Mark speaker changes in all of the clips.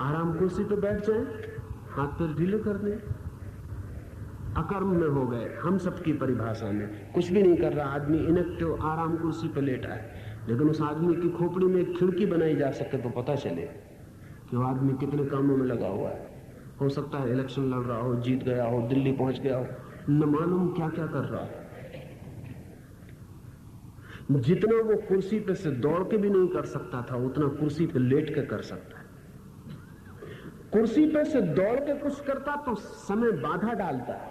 Speaker 1: आराम कुर्सी पे बैठ जाएं, हाथ पैर ढीले कर दें, अकर्म में हो गए। हम सबकी परिभाषा में कुछ भी नहीं कर रहा आदमी, इनएक्टिव आराम कुर्सी पर लेटा है। लेकिन उस आदमी की खोपड़ी में एक खिड़की बनाई जा सके तो पता चले कि वो आदमी कितने कामों में लगा हुआ है। हो सकता है इलेक्शन लड़ रहा हो, जीत गया हो, दिल्ली पहुंच गया हो, न मालूम क्या क्या कर रहा हो। जितना वो कुर्सी पे से दौड़ के भी नहीं कर सकता था, उतना कुर्सी पे लेट के कर सकता है। कुर्सी पे से दौड़ के कुछ करता तो समय बाधा डालता है,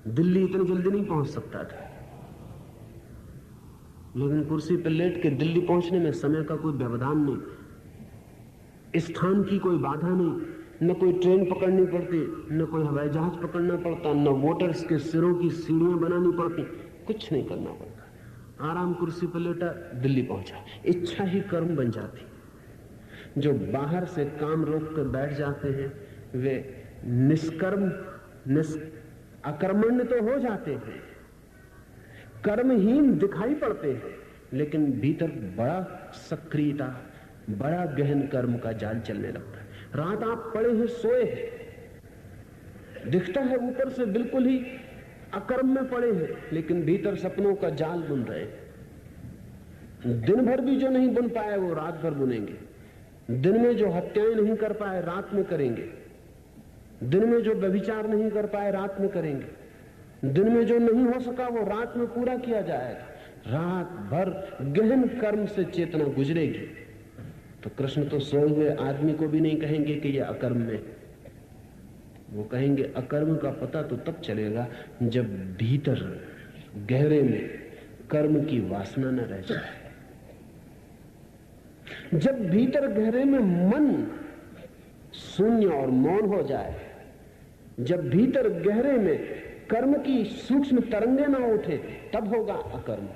Speaker 1: दिल्ली इतनी जल्दी नहीं पहुंच सकता था। लेकिन कुर्सी पे लेट के दिल्ली पहुंचने में समय का कोई व्यवधान नहीं, स्थान की कोई बाधा नहीं, न कोई ट्रेन पकड़नी पड़ती, न कोई हवाई जहाज पकड़ना पड़ता, न वोटर्स के सिरों की सीढ़ियां बनानी पड़ती, कुछ नहीं करना पड़ता। आराम कुर्सी पर लेटा, दिल्ली पहुंचा। इच्छा ही कर्म बन जाती। जो बाहर से काम रोक कर बैठ जाते हैं वे निष्कर्म अकर्मण्य तो हो जाते हैं, कर्महीन दिखाई पड़ते हैं, लेकिन भीतर बड़ा सक्रियता, बड़ा गहन कर्म का जाल चलने लगता है। रात आप पड़े हैं, सोए हैं, दिखता है ऊपर से बिल्कुल ही अकर्म में पड़े हैं, लेकिन भीतर सपनों का जाल बुन रहे हैं। दिन भर भी जो नहीं बुन पाए वो रात भर बुनेंगे। दिन में जो हत्याएं नहीं कर पाए रात में करेंगे। दिन में जो व्यभिचार नहीं कर पाए रात में करेंगे। दिन में जो नहीं हो सका वो रात में पूरा किया जाएगा। रात भर गहन कर्म से चेतना गुजरेगी। तो कृष्ण तो सोए हुए आदमी को भी नहीं कहेंगे कि यह अकर्म में, वो कहेंगे अकर्म का पता तो तब चलेगा जब भीतर गहरे में कर्म की वासना न रह जाए, जब भीतर गहरे में मन शून्य और मौन हो जाए, जब भीतर गहरे में कर्म की सूक्ष्म तरंगे ना उठे, तब होगा अकर्म।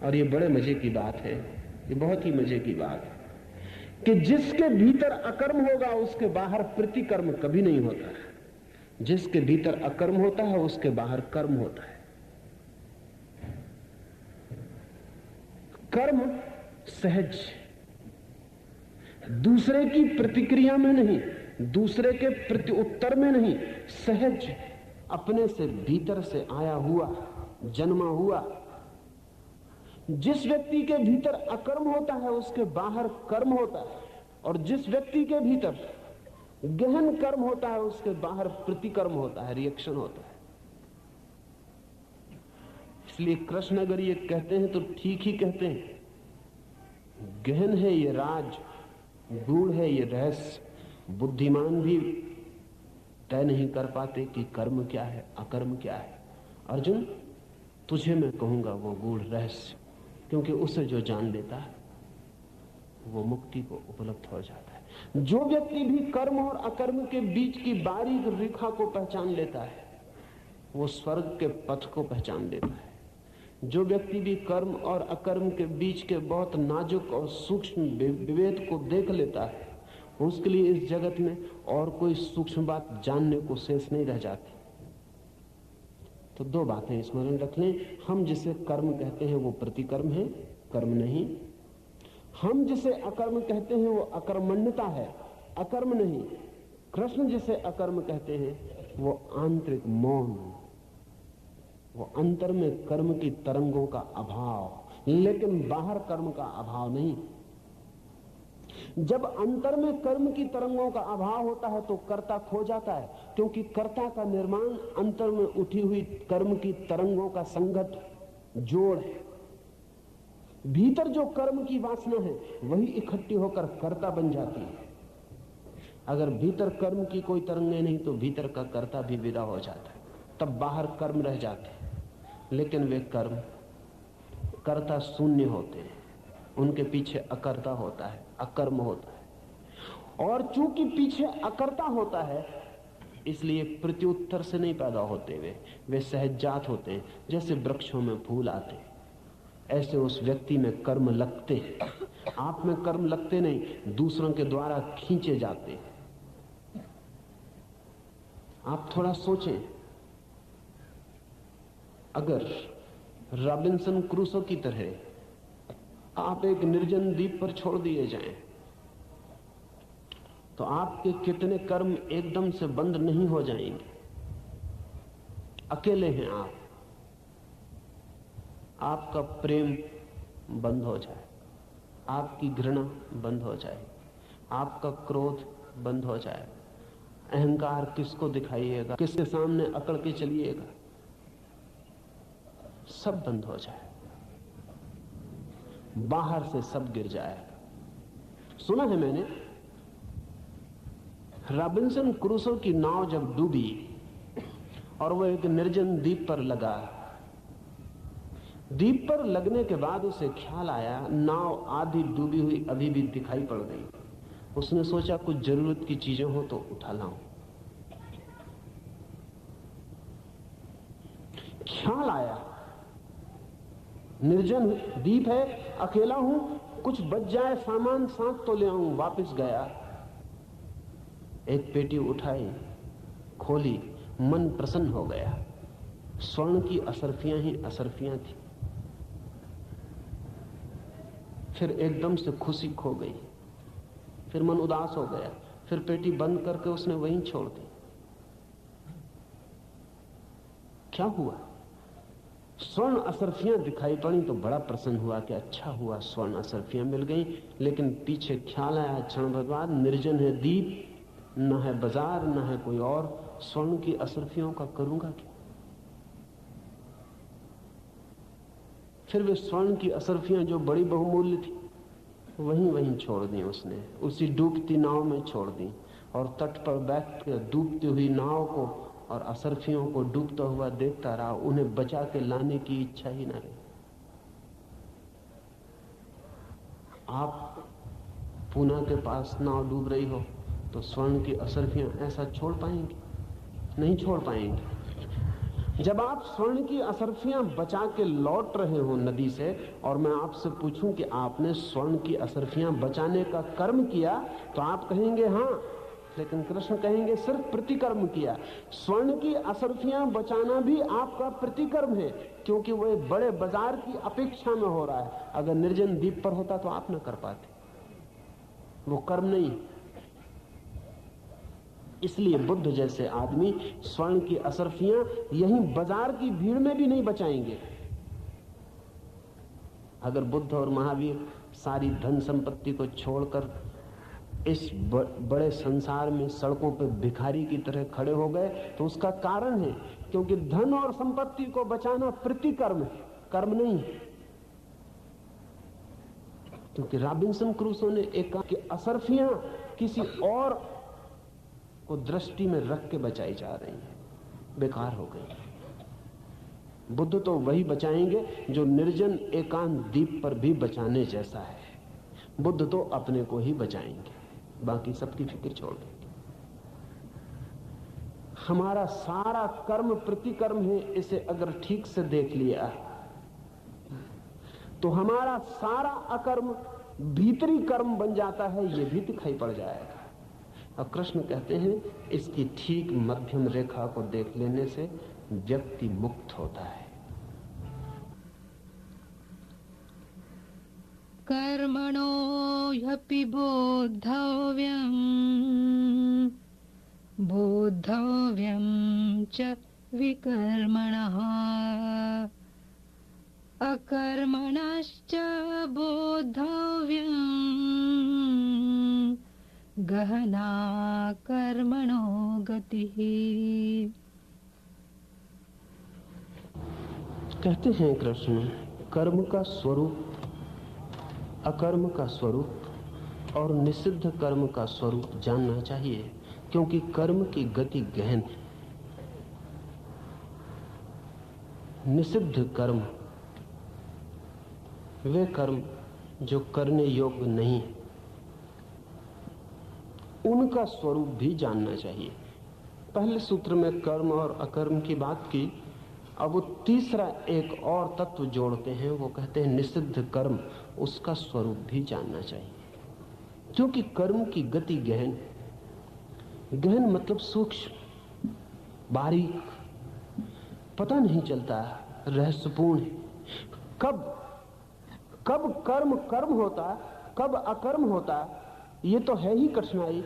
Speaker 1: और ये बड़े मजे की बात है, ये बहुत ही मजे की बात है कि जिसके भीतर अकर्म होगा उसके बाहर प्रतिकर्म कभी नहीं होता है। जिसके भीतर अकर्म होता है उसके बाहर कर्म होता है। कर्म सहज, दूसरे की प्रतिक्रिया में नहीं, दूसरे के प्रति उत्तर में नहीं, सहज अपने से भीतर से आया हुआ, जन्मा हुआ। जिस व्यक्ति के भीतर अकर्म होता है उसके बाहर कर्म होता है, और जिस व्यक्ति के भीतर गहन कर्म होता है उसके बाहर प्रतिकर्म होता है, रिएक्शन होता है। इसलिए कृष्ण अगर ये कहते हैं तो ठीक ही कहते हैं। गहन है ये राज, गूढ़ है ये रहस्य, बुद्धिमान भी तय नहीं कर पाते कि कर्म क्या है, अकर्म क्या है। अर्जुन, तुझे मैं कहूंगा वो गूढ़ रहस्य, क्योंकि उसे जो जान लेता है वो मुक्ति को उपलब्ध हो जाता है। जो व्यक्ति भी कर्म और अकर्म के बीच की बारीक रेखा को पहचान लेता है वो स्वर्ग के पथ को पहचान लेता है। जो व्यक्ति भी कर्म और अकर्म के बीच के बहुत नाजुक और सूक्ष्म विभेद को देख लेता है उसके लिए इस जगत में और कोई सूक्ष्म बात जानने को शेष नहीं रह जाती। तो दो बातें स्मरण रख लें। हम जिसे कर्म कहते हैं वो प्रतिकर्म है, कर्म नहीं। हम जिसे अकर्म कहते हैं वो अकर्मण्यता है, अकर्म नहीं। कृष्ण जिसे अकर्म कहते हैं वो आंतरिक मौन, वो अंतर में कर्म की तरंगों का अभाव, लेकिन बाहर कर्म का अभाव नहीं। जब अंतर में कर्म की तरंगों का अभाव होता है तो कर्ता खो जाता है, क्योंकि कर्ता का निर्माण अंतर में उठी हुई कर्म की तरंगों का संगत जोड़ है। भीतर जो कर्म की वासना है वही इकट्ठी होकर कर्ता बन जाती है। अगर भीतर कर्म की कोई तरंगें नहीं तो भीतर का कर्ता भी विदा हो जाता है, तब बाहर कर्म रह जाते हैं। लेकिन वे कर्म कर्ता शून्य होते हैं, उनके पीछे अकर्ता होता है, अकर्म होता है। और चूंकि पीछे अकर्ता होता है इसलिए प्रत्युत्तर से नहीं पैदा होते, वे सहजात होते हैं। जैसे वृक्षों में फूल आते ऐसे उस व्यक्ति में कर्म लगते हैं। आप में कर्म लगते नहीं, दूसरों के द्वारा खींचे जाते हैं। आप थोड़ा सोचें, अगर रॉबिन्सन क्रूसो की तरह आप एक निर्जन द्वीप पर छोड़ दिए जाएं, तो आपके कितने कर्म एकदम से बंद नहीं हो जाएंगे। अकेले हैं आप, आपका प्रेम बंद हो जाए, आपकी घृणा बंद हो जाए, आपका क्रोध बंद हो जाए, अहंकार किसको दिखाइएगा, किसके सामने अकड़ के चलिएगा, सब बंद हो जाए, बाहर से सब गिर जाएगा। सुना है मैंने, रॉबिन्सन क्रूसो की नाव जब डूबी और वो एक निर्जन द्वीप पर लगा, द्वीप पर लगने के बाद उसे ख्याल आया नाव आधी डूबी हुई अभी भी दिखाई पड़ गई। उसने सोचा कुछ जरूरत की चीजें हो तो उठा लाऊं। ख्याल आया निर्जन द्वीप है, अकेला हूं, कुछ बच जाए सामान साथ तो ले आऊं। वापस गया, एक पेटी उठाई, खोली, मन प्रसन्न हो गया। स्वर्ण की असरफियां ही असरफियां थी। फिर एकदम से खुशी खो गई, फिर मन उदास हो गया, फिर पेटी बंद करके उसने वहीं छोड़ दी। क्या हुआ? स्वर्ण असरफियां दिखाई पड़ी तो बड़ा प्रसन्न हुआ कि अच्छा हुआ स्वर्ण असरफियां मिल गई। लेकिन पीछे ख्याल आया क्षण भर बाद, निर्जन है द्वीप, न है बाजार, न है कोई और, स्वर्ण की असरफियों का करूंगा क्या? फिर वे स्वर्ण की असरफियां जो बड़ी बहुमूल्य थी वहीं छोड़ दी उसने, उसी डूबती नाव में छोड़ दी। और तट पर बैठ कर डूबती हुई नाव को और असरफियों को डूबता हुआ देखता रहा। उन्हें बचा के लाने की इच्छा ही न रही। आप पूना के पास नाव डूब रही हो तो स्वर्ण की असरफियां ऐसा छोड़ पाएंगे? नहीं छोड़ पाएंगे। जब आप स्वर्ण की असरफियां बचा के लौट रहे हो नदी से, और मैं आपसे पूछूं कि आपने स्वर्ण की असरफियां बचाने का कर्म किया, तो आप कहेंगे हां, लेकिन कृष्ण कहेंगे सिर्फ प्रतिकर्म किया। स्वर्ण की असरफियां बचाना भी आपका प्रतिकर्म है, क्योंकि वो एक बड़े बाजार की अपेक्षा में हो रहा है। अगर निर्जन द्वीप पर होता तो आप न कर पाते, वो कर्म नहीं। इसलिए बुद्ध जैसे आदमी स्वर्ण की असरफियां यहीं बाजार की भीड़ में भी नहीं बचाएंगे। अगर बुद्ध और महावीर सारी धन संपत्ति को छोड़कर इस बड़े संसार में सड़कों पर भिखारी की तरह खड़े हो गए तो उसका कारण है क्योंकि धन और संपत्ति को बचाना प्रतिकर्म है, कर्म नहीं। क्योंकि रॉबिन्सन क्रूसो ने एक कहा कि असरफियां किसी और को दृष्टि में रख के बचाई जा रही हैं, बेकार हो गई। बुद्ध तो वही बचाएंगे जो निर्जन एकांत द्वीप पर भी बचाने जैसा है। बुद्ध तो अपने को ही बचाएंगे, बाकी सबकी फिक्र छोड़ देंगे। हमारा सारा कर्म प्रतिकर्म है, इसे अगर ठीक से देख लिया तो हमारा सारा अकर्म भीतरी कर्म बन जाता है, यह भी दिखाई पड़ जाएगा। और कृष्ण कहते हैं इसकी ठीक मध्यम रेखा को देख लेने से व्यक्ति मुक्त होता है।
Speaker 2: कर्मणो ह्यपि बोद्धव्यं च विकर्मणः अकर्मणश्च बोद्धव्यं गहना कर्मणो गतिः।
Speaker 1: कहते हैं कृष्ण, कर्म का स्वरूप, अकर्म का स्वरूप और निषिद्ध कर्म का स्वरूप जानना चाहिए, क्योंकि कर्म की गति गहन है। निषिद्ध कर्म वे कर्म जो करने योग्य नहीं, उनका स्वरूप भी जानना चाहिए। पहले सूत्र में कर्म और अकर्म की बात की, अब वो तीसरा एक और तत्व जोड़ते हैं, वो कहते हैं निषिद्ध कर्म, उसका स्वरूप भी जानना चाहिए। क्योंकि कर्म की गति गहन, गहन मतलब सूक्ष्म, बारीक, पता नहीं चलता, रहस्यपूर्ण है। कब कर्म कर्म होता, कब अकर्म होता, ये तो है ही कठिनाई।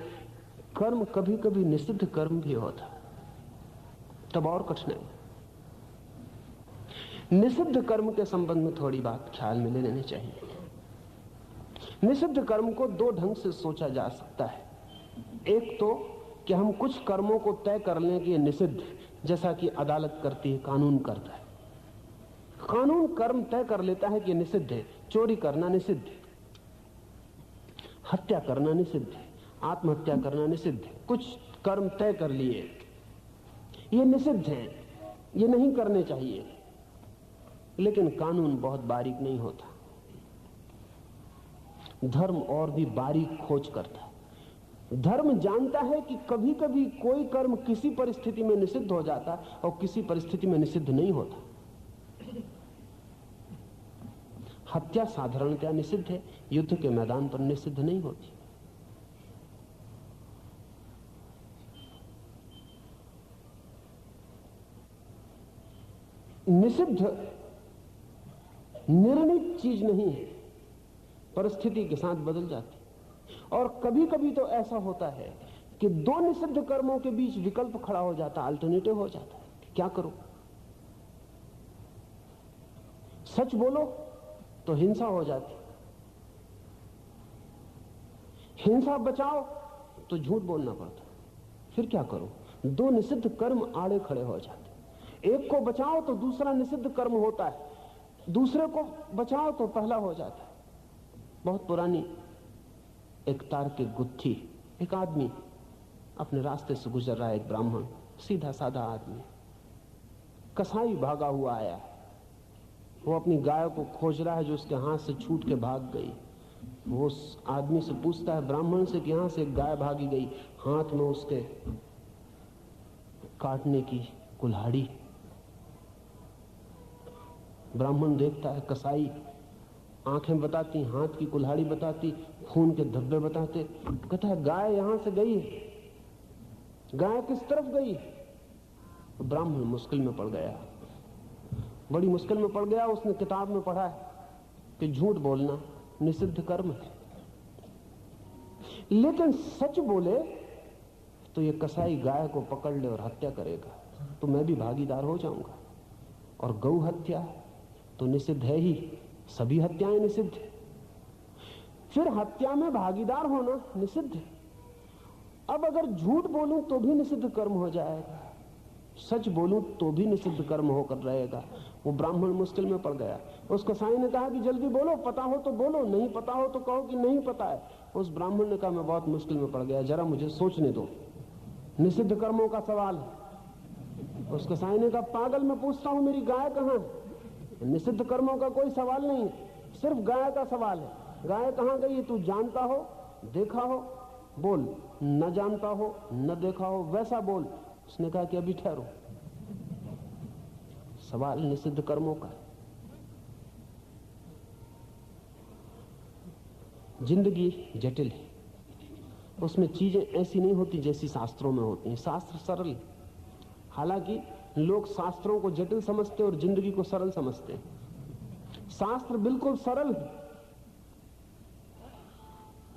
Speaker 1: कर्म कभी कभी निषिद्ध कर्म भी होता, तब और कठिनाई। निषिद्ध कर्म के संबंध में थोड़ी बात ख्याल में ले लेनी चाहिए। निषिद्ध कर्म को दो ढंग से सोचा जा सकता है। एक तो कि हम कुछ कर्मों को तय कर लें कि ये निषिद्ध, जैसा कि अदालत करती है, कानून करता है। कानून कर्म तय कर लेता है कि निषिद्ध है, चोरी करना निषिद्ध है, हत्या करना निषिद्ध है, आत्महत्या करना निषिद्ध है। कुछ कर्म तय कर लिए, ये निषिद्ध हैं, ये नहीं करने चाहिए। लेकिन कानून बहुत बारीक नहीं होता, धर्म और भी बारीक खोज करता है। धर्म जानता है कि कभी कभी कोई कर्म किसी परिस्थिति में निषिद्ध हो जाता है और किसी परिस्थिति में निषिद्ध नहीं होता। हत्या साधारणतया निषिद्ध है, युद्ध के मैदान पर निषिद्ध नहीं होती। निषिद्ध निर्णित चीज नहीं है, परिस्थिति के साथ बदल जाती। और कभी कभी तो ऐसा होता है कि दो निषिद्ध कर्मों के बीच विकल्प खड़ा हो जाता, अल्टरनेटिव हो जाता है। क्या करो? सच बोलो तो हिंसा हो जाती, हिंसा बचाओ तो झूठ बोलना पड़ता। फिर क्या करो? दो निषिद्ध कर्म आड़े खड़े हो जाते। एक को बचाओ तो दूसरा निषिद्ध कर्म होता है, दूसरे को बचाओ तो पहला हो जाता है। बहुत पुरानी एक तार्किक गुत्थी। एक आदमी अपने रास्ते से गुजर रहा है, एक ब्राह्मण, सीधा साधा आदमी। कसाई भागा हुआ आया, वो अपनी गाय को खोज रहा है जो उसके हाथ से छूट के भाग गई। वो उस आदमी से पूछता है, ब्राह्मण से, कि यहां से एक गाय भागी गई, हाथ में उसके काटने की कुल्हाड़ी। ब्राह्मण देखता है, कसाई आंखें बताती, हाथ की कुल्हाड़ी बताती, खून के धब्बे बताते। कहता है, गाय यहां से गई है, गाय किस तरफ गई? ब्राह्मण मुश्किल में पड़ गया, बड़ी मुश्किल में पड़ गया। उसने किताब में पढ़ा है कि झूठ बोलना निषिद्ध कर्म है, लेकिन सच बोले तो ये कसाई गाय को पकड़ ले और हत्या करेगा, तो मैं भी भागीदार हो जाऊंगा। और गौ हत्या तो निषिद्ध है ही, सभी हत्याएं निषिद्ध है। फिर हत्या में भागीदार होना निषिद्ध है। अब अगर झूठ बोलूं तो भी निषिद्ध कर्म हो जाएगा, सच बोलूं तो भी निषिद्ध कर्म होकर रहेगा। वो ब्राह्मण मुश्किल में पड़ गया। उस कसाई ने कहा कि जल्दी बोलो, पता हो तो बोलो, नहीं पता हो तो कहो कि नहीं पता है। उस ब्राह्मण ने कहा, मैं बहुत मुश्किल में पड़ गया, जरा मुझे सोचने दो, निषिद्ध कर्मों का सवाल है। उस कसाई ने कहा, पागल, मैं पूछता हूं मेरी गाय कहां है? निषिद्ध कर्मों का कोई सवाल नहीं, सिर्फ गाय का सवाल है। गाय कहां गई? तू जानता हो, देखा हो, बोल। न जानता हो, न देखा हो, वैसा बोल। उसने कहा कि अभी ठहरो, सवाल निषिद्ध कर्मों का। जिंदगी जटिल है, उसमें चीजें ऐसी नहीं होती जैसी शास्त्रों में होती हैं। शास्त्र सरल, हालांकि लोग शास्त्रों को जटिल समझते और जिंदगी को सरल समझते हैं। शास्त्र बिल्कुल सरल है,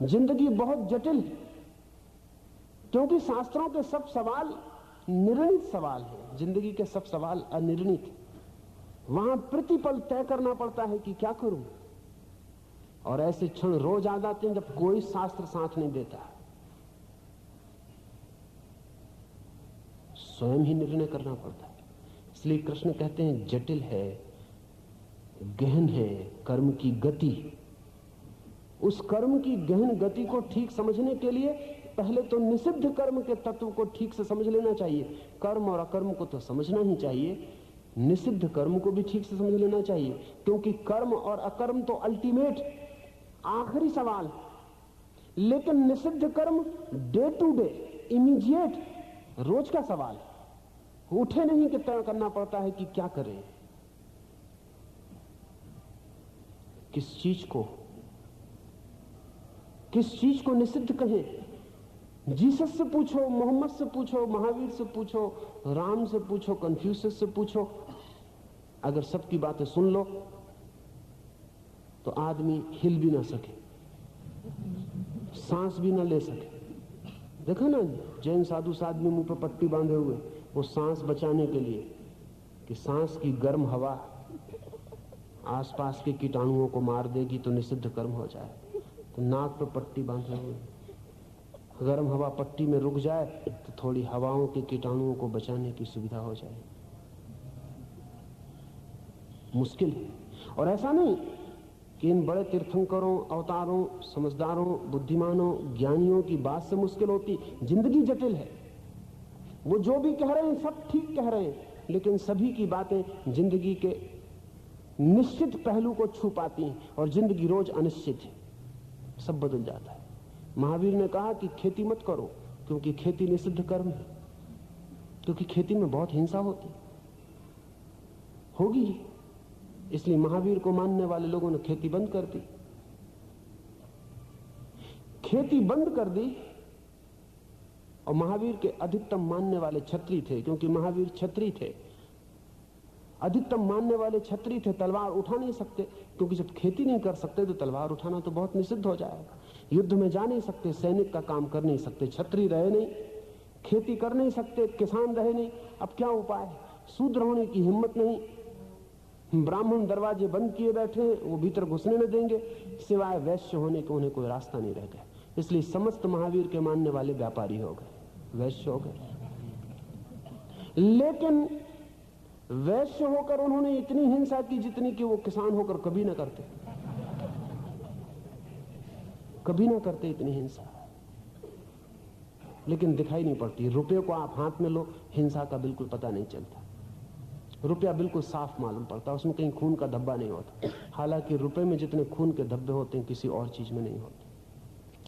Speaker 1: जिंदगी बहुत जटिल है, क्योंकि शास्त्रों के सब सवाल निर्णित सवाल हैं, जिंदगी के सब सवाल अनिर्णित। वहां प्रतिपल तय करना पड़ता है कि क्या करूं, और ऐसे क्षण रोज आ जाते हैं जब कोई शास्त्र साथ नहीं देता, स्वयं ही निर्णय करना पड़ता है। इसलिए कृष्ण कहते हैं, जटिल है, गहन है कर्म की गति। उस कर्म की गहन गति को ठीक समझने के लिए पहले तो निषिद्ध कर्म के तत्व को ठीक से समझ लेना चाहिए। कर्म और अकर्म को तो समझना ही चाहिए, निषिद्ध कर्म को भी ठीक से समझ लेना चाहिए, क्योंकि कर्म और अकर्म तो अल्टीमेट, आखिरी सवाल। लेकिन निषिद्ध कर्म डे टू डे, इमीडिएट, रोज का सवाल। उठे नहीं कि तय करना पड़ता है कि क्या करें, किस चीज को निषिद्ध कहें। जीसस से पूछो, मोहम्मद से पूछो, महावीर से पूछो, राम से पूछो, कन्फ्यूशियस से पूछो, अगर सबकी बातें सुन लो तो आदमी हिल भी ना सके, सांस भी ना ले सके, देखो ना, जैन साधु साध्वी मुंह पर पट्टी बांधे हुए, वो सांस बचाने के लिए कि सांस की गर्म हवा आसपास के कीटाणुओं को मार देगी तो निषिद्ध कर्म हो जाए, तो नाक पर पट्टी बांधे हुए, गर्म हवा पट्टी में रुक जाए तो थोड़ी हवाओं के कीटाणुओं को बचाने की सुविधा हो जाए। मुश्किल है। और ऐसा नहीं कि इन बड़े तीर्थंकरों, अवतारों, समझदारों, बुद्धिमानों, ज्ञानियों की बात से मुश्किल होती। जिंदगी जटिल है। वो जो भी कह रहे हैं सब ठीक कह रहे हैं, लेकिन सभी की बातें जिंदगी के निश्चित पहलू को छू पाती हैं, और जिंदगी रोज अनिश्चित है, सब बदल जाता है। महावीर ने कहा कि खेती मत करो, क्योंकि खेती निषिद्ध कर्म है, क्योंकि खेती में बहुत हिंसा होगी। इसलिए महावीर को मानने वाले लोगों ने खेती बंद कर दी। खेती बंद कर दी। और महावीर के अधिकतम मानने वाले क्षत्रिय थे, क्योंकि महावीर क्षत्रिय थे। अधिकतम मानने वाले क्षत्रिय थे, तलवार उठा नहीं सकते, क्योंकि जब खेती नहीं कर सकते तो तलवार उठाना तो बहुत निषिद्ध हो जाएगा। युद्ध में जा नहीं सकते, सैनिक का काम कर नहीं सकते, क्षत्रिय रहे नहीं, खेती कर नहीं सकते, किसान रहे नहीं। अब क्या उपाय? शूद्र होने की हिम्मत नहीं, ब्राह्मण दरवाजे बंद किए बैठे हैं, वो भीतर घुसने न देंगे, सिवाय वैश्य होने के उन्हें कोई रास्ता नहीं रह गया। इसलिए समस्त महावीर के मानने वाले व्यापारी हो गए, वैश्य हो गए। लेकिन वैश्य होकर उन्होंने इतनी हिंसा की जितनी कि वो किसान होकर कभी ना करते, कभी ना करते इतनी हिंसा। लेकिन दिखाई नहीं पड़ती। रुपये को आप हाथ में लो, हिंसा का बिल्कुल पता नहीं चलता। रुपया बिल्कुल साफ मालूम पड़ता, उसमें कहीं खून का धब्बा नहीं होता। हालांकि रुपए में जितने खून के धब्बे होते हैं किसी और चीज में नहीं होते,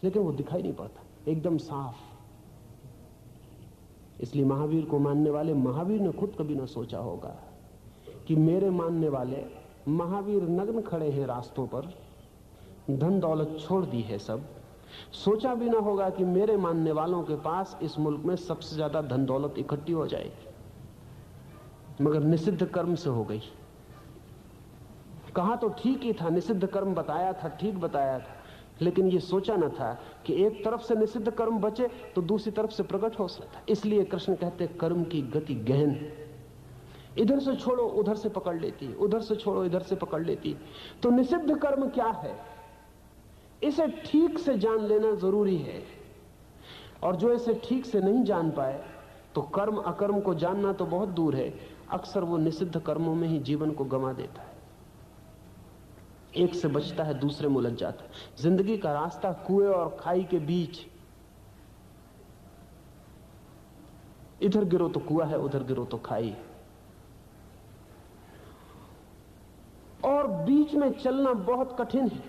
Speaker 1: लेकिन वो दिखाई नहीं पड़ता, एकदम साफ। इसलिए महावीर को मानने वाले, महावीर ने खुद कभी ना सोचा होगा कि मेरे मानने वाले महावीर नग्न खड़े हैं रास्तों पर, धन दौलत छोड़ दी है सब। सोचा भी ना होगा कि मेरे मानने वालों के पास इस मुल्क में सबसे ज्यादा धन दौलत इकट्ठी हो जाएगी, मगर निषिद्ध कर्म से हो गई। कहा तो ठीक ही था, निषिद्ध कर्म बताया था, ठीक बताया था, लेकिन ये सोचा न था कि एक तरफ से निषिद्ध कर्म बचे तो दूसरी तरफ से प्रकट हो सकता। इसलिए कृष्ण कहते कर्म की गति गहन है, इधर से छोड़ो उधर से पकड़ लेती, उधर से छोड़ो इधर से पकड़ लेती। तो निषिद्ध कर्म क्या है, इसे ठीक से जान लेना जरूरी है। और जो इसे ठीक से नहीं जान पाए तो कर्म अकर्म को जानना तो बहुत दूर है, अक्सर वो निषिद्ध कर्मों में ही जीवन को गंवा देता है। एक से बचता है दूसरे में उलझ जाता है। जिंदगी का रास्ता कुएं और खाई के बीच, इधर गिरो तो कुआं है, उधर गिरो तो खाई है, और बीच में चलना बहुत कठिन है,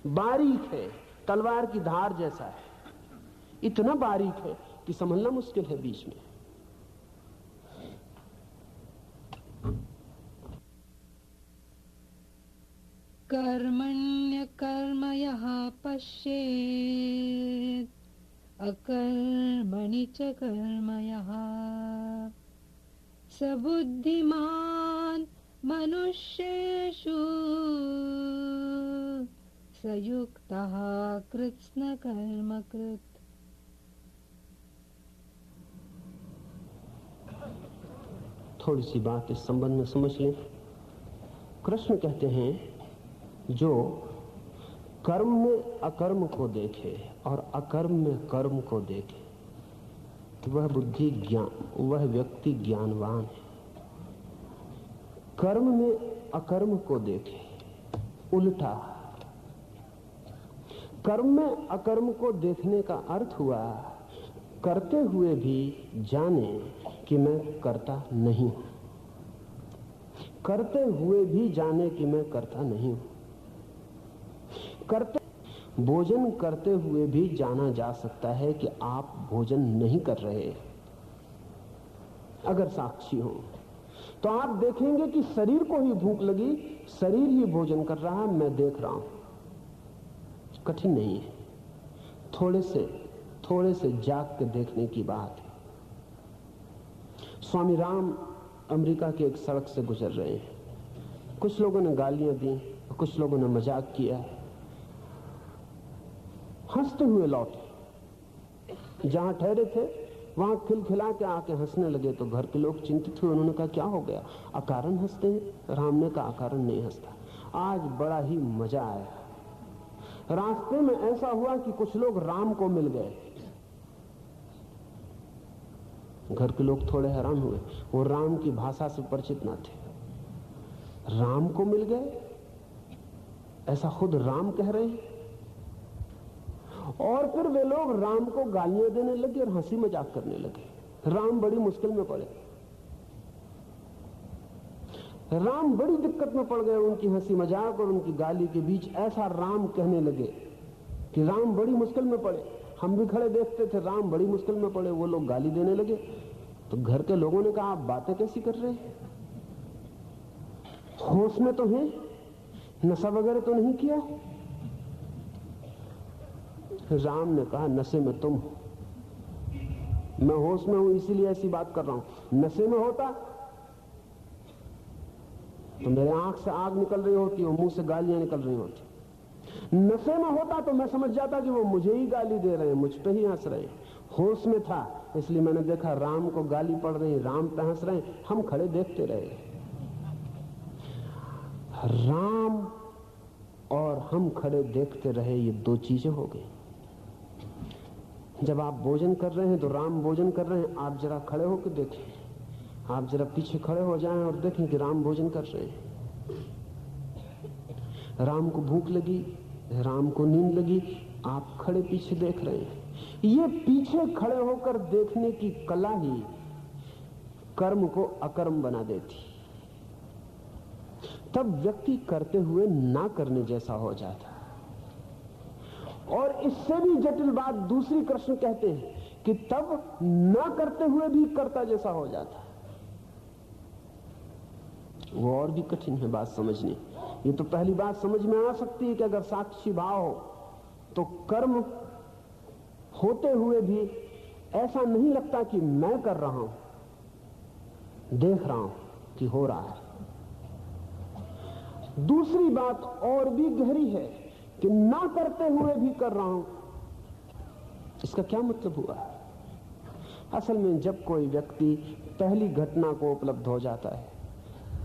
Speaker 1: बारीक है, तलवार की धार जैसा है, इतना बारीक है कि समझना मुश्किल है बीच में।
Speaker 2: कर्मण्य कर्म यः पश्येत् अकर्मणि च कर्म यः स बुद्धिमान् मनुष्येषु स युक्तः कृत्स्न कर्मकृत्।
Speaker 1: थोड़ी सी बात इस संबंध में समझ लें। कृष्ण कहते हैं जो कर्म में अकर्म को देखे और अकर्म में कर्म को देखे वह वह व्यक्ति ज्ञानवान है। कर्म में अकर्म को देखे, उल्टा कर्म में अकर्म को देखने का अर्थ हुआ करते हुए भी जाने कि मैं करता नहीं हूं, करते हुए भी जाने कि मैं करता नहीं हूं। भोजन करते हुए भी जाना जा सकता है कि आप भोजन नहीं कर रहे। अगर साक्षी हो तो आप देखेंगे कि शरीर को ही भूख लगी, शरीर ही भोजन कर रहा है, मैं देख रहा हूं। कठिन नहीं है, थोड़े से जाग के देखने की बात है। स्वामी राम अमेरिका के एक सड़क से गुजर रहे हैं, कुछ लोगों ने गालियां दी, कुछ लोगों ने मजाक किया, हंसते हुए लौटे। जहां ठहरे थे वहां खिलखिला के आके हंसने लगे तो घर के लोग चिंतित हुए। उन्होंने कहा क्या हो गया, अकारण हंसते हैं? राम ने कहा अकारण नहीं हंसता, आज बड़ा ही मजा आया। रास्ते में ऐसा हुआ कि कुछ लोग राम को मिल गए। घर के लोग थोड़े हैरान हुए, वो राम की भाषा से परिचित ना थे। राम को मिल गए, ऐसा खुद राम कह रहे हैं। और फिर वे लोग राम को गालियां देने लगे और हंसी मजाक करने लगे। राम बड़ी मुश्किल में पड़े, राम बड़ी दिक्कत में पड़ गए। उनकी हंसी मजाक और उनकी गाली के बीच ऐसा राम कहने लगे कि राम बड़ी मुश्किल में पड़े। हम भी खड़े देखते थे, राम बड़ी मुश्किल में पड़े, वो लोग गाली देने लगे। तो घर के लोगों ने कहा आप बातें कैसी कर रहे हैं, होश में तो हैं, नशा वगैरह तो नहीं किया? राम ने कहा नशे में तुम हो, मैं होश में हूं इसीलिए ऐसी बात कर रहा हूं। नशे में होता तो मेरे आंख से आग निकल रही होती और मुंह से गालियां निकल रही होती। नशे में होता तो मैं समझ जाता कि वो मुझे ही गाली दे रहे हैं, मुझ पे ही हंस रहे हैं। होश में था इसलिए मैंने देखा राम को गाली पड़ रही, राम पे हंस रहे हैं, हम खड़े देखते रहे। राम और हम खड़े देखते रहे, ये दो चीजें हो गई। जब आप भोजन कर रहे हैं तो राम भोजन कर रहे हैं, आप जरा खड़े होकर देखें, आप जरा पीछे खड़े हो जाएं और देखें कि राम भोजन कर रहे हैं। राम को भूख लगी, राम को नींद लगी, आप खड़े पीछे देख रहे हैं। ये पीछे खड़े होकर देखने की कला ही कर्म को अकर्म बना देती। तब व्यक्ति करते हुए ना करने जैसा हो जाता। और इससे भी जटिल बात दूसरी कृष्ण कहते हैं कि तब ना करते हुए भी कर्ता जैसा हो जाता। वो और भी कठिन है बात समझनी। ये तो पहली बात समझ में आ सकती है कि अगर साक्षी भाव हो तो कर्म होते हुए भी ऐसा नहीं लगता कि मैं कर रहा हूं, देख रहा हूं कि हो रहा है। दूसरी बात और भी गहरी है कि ना करते हुए भी कर रहा हूं। इसका क्या मतलब हुआ? असल में जब कोई व्यक्ति पहली घटना को उपलब्ध हो जाता है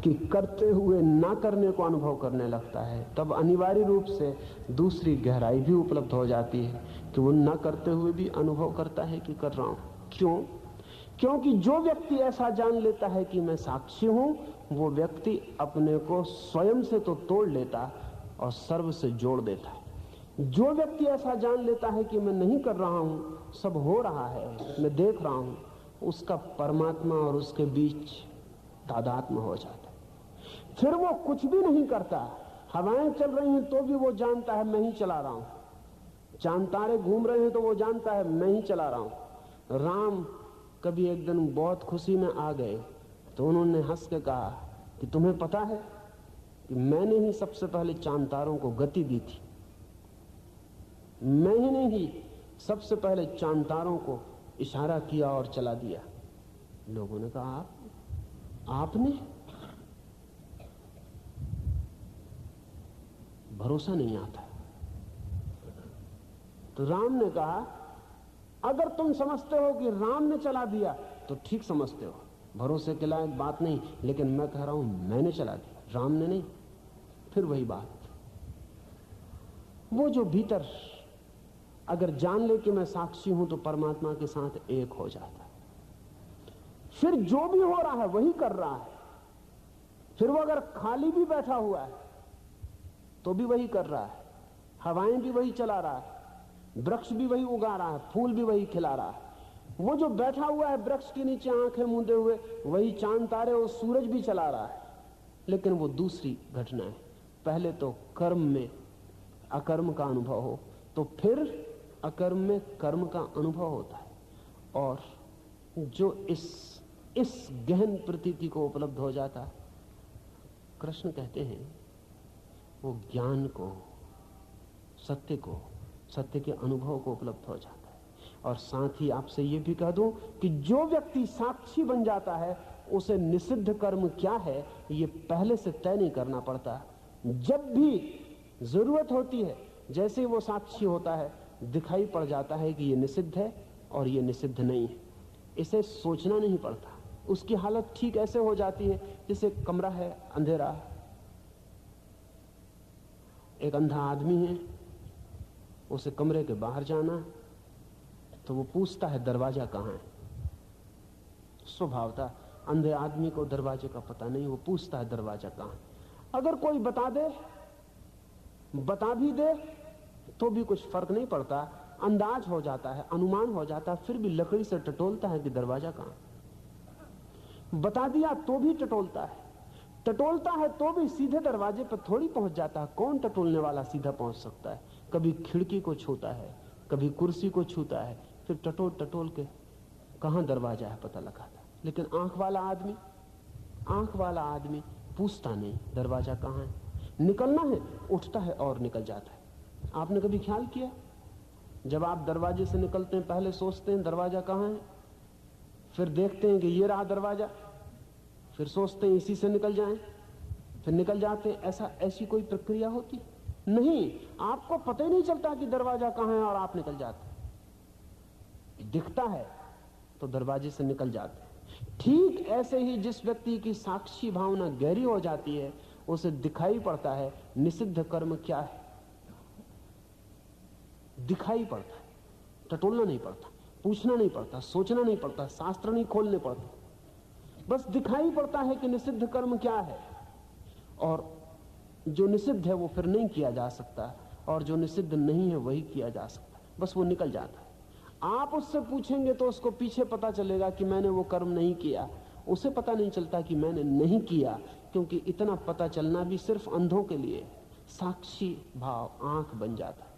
Speaker 1: कि करते हुए ना करने को अनुभव करने लगता है, तब अनिवार्य रूप से दूसरी गहराई भी उपलब्ध हो जाती है कि वो ना करते हुए भी अनुभव करता है कि कर रहा हूं। क्यों? क्योंकि जो व्यक्ति ऐसा जान लेता है कि मैं साक्षी हूं, वो व्यक्ति अपने को स्वयं से तो तोड़ लेता और सर्व से जोड़ देता है। जो व्यक्ति ऐसा जान लेता है कि मैं नहीं कर रहा हूं, सब हो रहा है, मैं देख रहा हूं, उसका परमात्मा और उसके बीच तादात्म्य हो जाता है। फिर वो कुछ भी नहीं करता, हवाएं चल रही हैं तो भी वो जानता है मैं ही चला रहा हूं, चांद तारे घूम रहे हैं तो वो जानता है मैं ही चला रहा हूं। राम कभी एक दिन बहुत खुशी में आ गए तो उन्होंने हंस के कहा कि तुम्हें पता है कि मैंने ही सबसे पहले चांद तारों को गति दी थी, मैं ही नहीं, सबसे पहले चांद तारों को इशारा किया और चला दिया। लोगों ने कहा आपने? भरोसा नहीं आता। तो राम ने कहा अगर तुम समझते हो कि राम ने चला दिया तो ठीक समझते हो, भरोसे के लायक बात नहीं, लेकिन मैं कह रहा हूं मैंने चला दिया, राम ने नहीं। फिर वही बात, वो जो भीतर अगर जान ले कि मैं साक्षी हूं तो परमात्मा के साथ एक हो जाता है। फिर जो भी हो रहा है वही कर रहा है। फिर वो अगर खाली भी बैठा हुआ है तो भी वही कर रहा है, हवाएं भी वही चला रहा है, वृक्ष भी वही उगा रहा है, फूल भी वही खिला रहा है। वो जो बैठा हुआ है वृक्ष के नीचे आंखें मूंदे हुए, वही चांद तारे और सूरज भी चला रहा है, लेकिन वो दूसरी घटना है। पहले तो कर्म में अकर्म का अनुभव हो, तो फिर अकर्म में कर्म का अनुभव होता है। और जो इस गहन प्रतीति को उपलब्ध हो जाता है, कृष्ण कहते हैं वो ज्ञान को, सत्य को, सत्य के अनुभव को उपलब्ध हो जाता है। और साथ ही आपसे ये भी कह दूं कि जो व्यक्ति साक्षी बन जाता है उसे निषिद्ध कर्म क्या है ये पहले से तय नहीं करना पड़ता। जब भी जरूरत होती है, जैसे वो साक्षी होता है, दिखाई पड़ जाता है कि ये निषिद्ध है, और ये निषिद्ध नहीं है। इसे सोचना नहीं पड़ता। उसकी हालत ठीक ऐसे हो जाती है जैसे कमरा है, अंधेरा, एक अंधा आदमी है, उसे कमरे के बाहर जाना तो वो पूछता है दरवाजा कहाँ है। स्वभावतः अंधे आदमी को दरवाजे का पता नहीं, वो पूछता है दरवाजा कहाँ है। अगर कोई बता भी दे तो भी कुछ फर्क नहीं पड़ता, अंदाज हो जाता है, अनुमान हो जाता है, फिर भी लकड़ी से टटोलता है कि दरवाजा कहाँ है। बता दिया तो भी टटोलता है, टटोलता है तो भी सीधे दरवाजे पर थोड़ी पहुंच जाता है। कौन टटोलने वाला सीधा पहुंच सकता है? कभी खिड़की को छूता है, कभी कुर्सी को छूता है, फिर टटोल टटोल के कहां दरवाजा है पता लगाता। लेकिन आंख वाला आदमी पूछता नहीं दरवाजा कहां है, निकलना है उठता है और निकल जाता है। आपने कभी ख्याल किया, जब आप दरवाजे से निकलते हैं पहले सोचते हैं दरवाजा कहां है, फिर देखते हैं कि ये रहा दरवाजा, फिर सोचते हैं इसी से निकल जाएं, फिर निकल जाते हैं। ऐसी कोई प्रक्रिया होती नहीं। आपको पता ही नहीं चलता कि दरवाजा कहां है और आप निकल जाते हैं। दिखता है तो दरवाजे से निकल जाते हैं। ठीक ऐसे ही जिस व्यक्ति की साक्षी भावना गहरी हो जाती है उसे दिखाई पड़ता है निषिद्ध कर्म क्या है। दिखाई पड़ता है, टटोलना नहीं पड़ता, पूछना नहीं पड़ता, सोचना नहीं पड़ता, शास्त्र नहीं खोलने पड़ते, बस दिखाई पड़ता है कि निषिद्ध कर्म क्या है। और जो निषिद्ध है वो फिर नहीं किया जा सकता, और जो निषिद्ध नहीं है वही किया जा सकता, बस वो निकल जाता है। आप उससे पूछेंगे तो उसको पीछे पता चलेगा कि मैंने वो कर्म नहीं किया, उसे पता नहीं चलता कि मैंने नहीं किया, क्योंकि इतना पता चलना भी सिर्फ अंधों के लिए साक्षी भाव आंख बन जाता है।